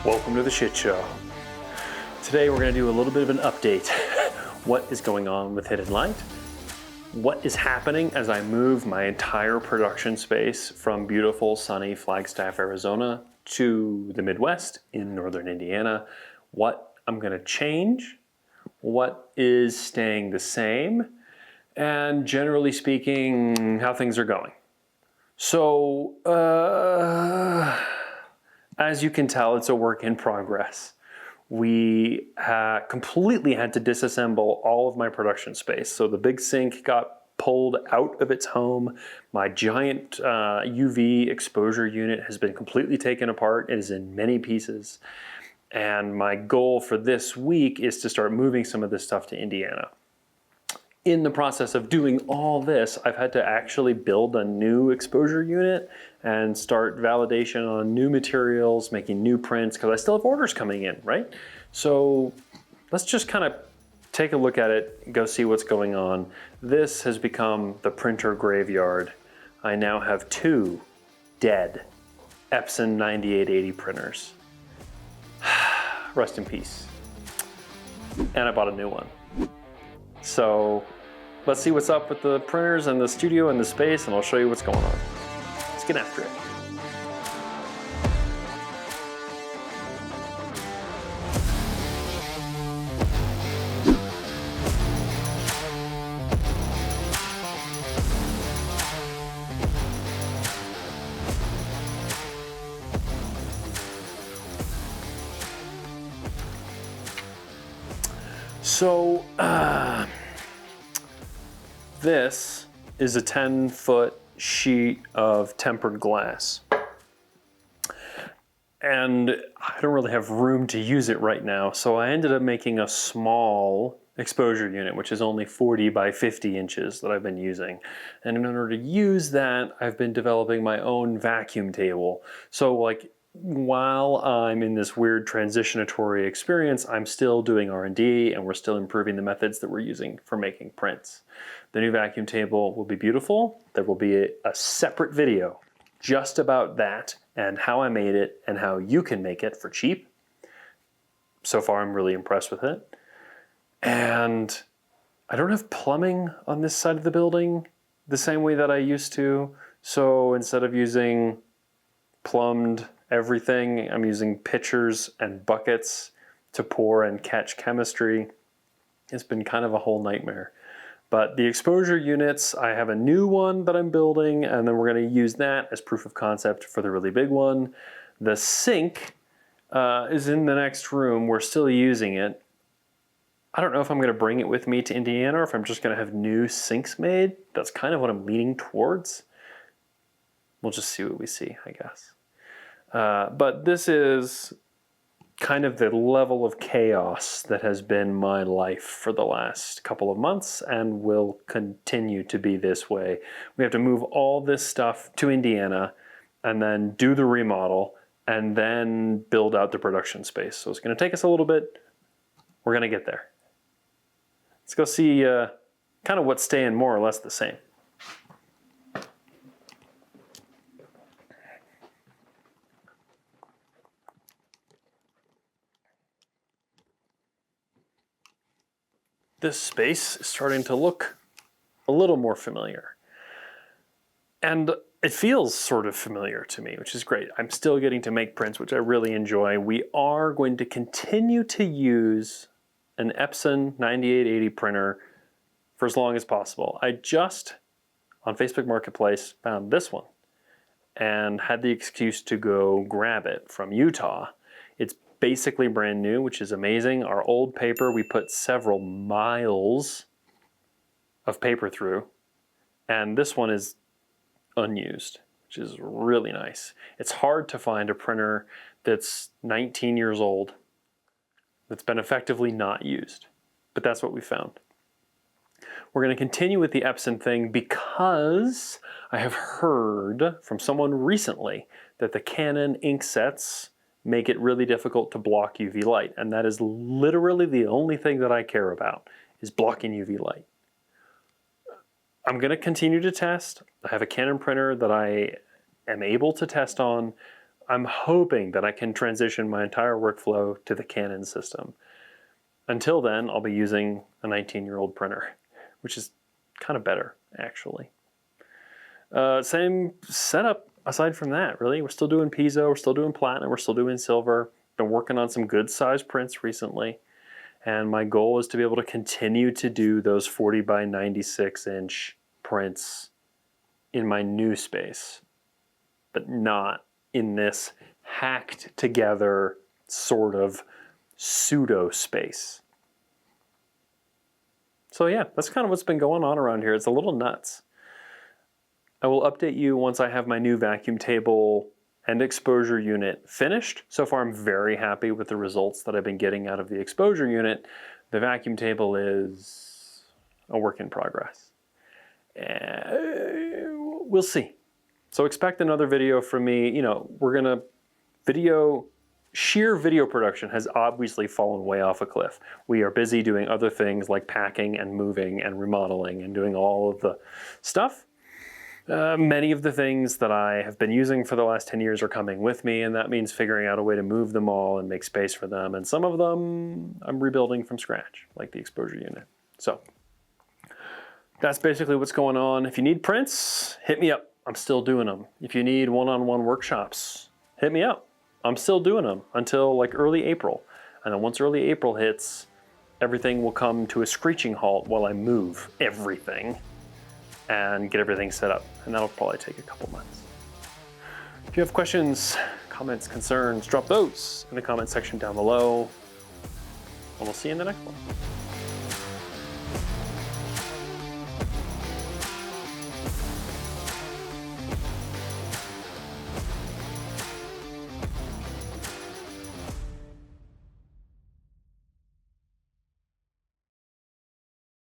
Welcome to the shit show. Today we're going to do a little bit of an update. What is going on with Hidden Light? What is happening as I move my entire production space from beautiful sunny Flagstaff, Arizona to the Midwest in northern Indiana? What I'm going to change? What is staying the same? And generally speaking, how things are going. So, as you can tell, it's a work in progress. We completely had to disassemble all of my production space. So the big sink got pulled out of its home. My giant UV exposure unit has been completely taken apart. It is in many pieces. And my goal for this week is to start moving some of this stuff to Indiana. In the process of doing all this, I've had to actually build a new exposure unit and start validation on new materials, making new prints, because I still have orders coming in, right? So let's just kind of take a look at it, go see what's going on. This has become the printer graveyard. I now have 2 dead Epson 9880 printers. Rest in peace. And I bought a new one. So let's see what's up with the printers and the studio and the space, and I'll show you what's going on. Let's get after it. So, this is a 10-foot sheet of tempered glass. And I don't really have room to use it right now, so I ended up making a small exposure unit, which is only 40 by 50 inches that I've been using. And in order to use that, I've been developing my own vacuum table. So like, while I'm in this weird transitionatory experience, I'm still doing R&D and we're still improving the methods that we're using for making prints. The new vacuum table will be beautiful. There will be a separate video just about that and how I made it and how you can make it for cheap. So far, I'm really impressed with it. And I don't have plumbing on this side of the building the same way that I used to. So instead of using plumbed everything, I'm using pitchers and buckets to pour and catch chemistry. It's been kind of a whole nightmare. But the exposure units, I have a new one that I'm building, and then we're going to use that as proof of concept for the really big one. The sink is in the next room. We're still using it. I don't know if I'm going to bring it with me to Indiana or if I'm just going to have new sinks made. That's kind of what I'm leaning towards. We'll just see what we see, I guess. But this is kind of the level of chaos that has been my life for the last couple of months and will continue to be this way. We have to move all this stuff to Indiana and then do the remodel and then build out the production space. So it's going to take us a little bit. We're going to get there. Let's go see kind of what's staying more or less the same. This space is starting to look a little more familiar. And it feels sort of familiar to me, which is great. I'm still getting to make prints, which I really enjoy. We are going to continue to use an Epson 9880 printer for as long as possible. I just, on Facebook Marketplace, found this one and had the excuse to go grab it from Utah. It's basically brand new, which is amazing. Our old paper, we put several miles of paper through, and this one is unused, which is really nice. It's hard to find a printer that's 19 years old that's been effectively not used, but that's what we found. We're going to continue with the Epson thing because I have heard from someone recently that the Canon ink sets make it really difficult to block UV light. And that is literally the only thing that I care about, is blocking UV light. I'm going to continue to test. I have a Canon printer that I am able to test on. I'm hoping that I can transition my entire workflow to the Canon system. Until then, I'll be using a 19-year-old printer, which is kind of better, actually. Same setup aside from that, really. We're still doing piezo, we're still doing platinum, we're still doing silver. Been working on some good size prints recently. And my goal is to be able to continue to do those 40 by 96 inch prints in my new space, but not in this hacked together sort of pseudo space. So yeah, that's kind of what's been going on around here. It's a little nuts. I will update you once I have my new vacuum table and exposure unit finished. So far I'm very happy with the results that I've been getting out of the exposure unit. The vacuum table is a work in progress. We'll see. So expect another video from me. You know, sheer video production has obviously fallen way off a cliff. We are busy doing other things like packing and moving and remodeling and doing all of the stuff. Many of the things that I have been using for the last 10 years are coming with me, and that means figuring out a way to move them all and make space for them. And some of them I'm rebuilding from scratch, like the exposure unit. So that's basically what's going on. If you need prints, hit me up. I'm still doing them. If you need one-on-one workshops, hit me up. I'm still doing them until like early April. And then once early April hits, everything will come to a screeching halt while I move everything and get everything set up. And that'll probably take a couple months. If you have questions, comments, concerns, drop those in the comment section down below. And we'll see you in the next one.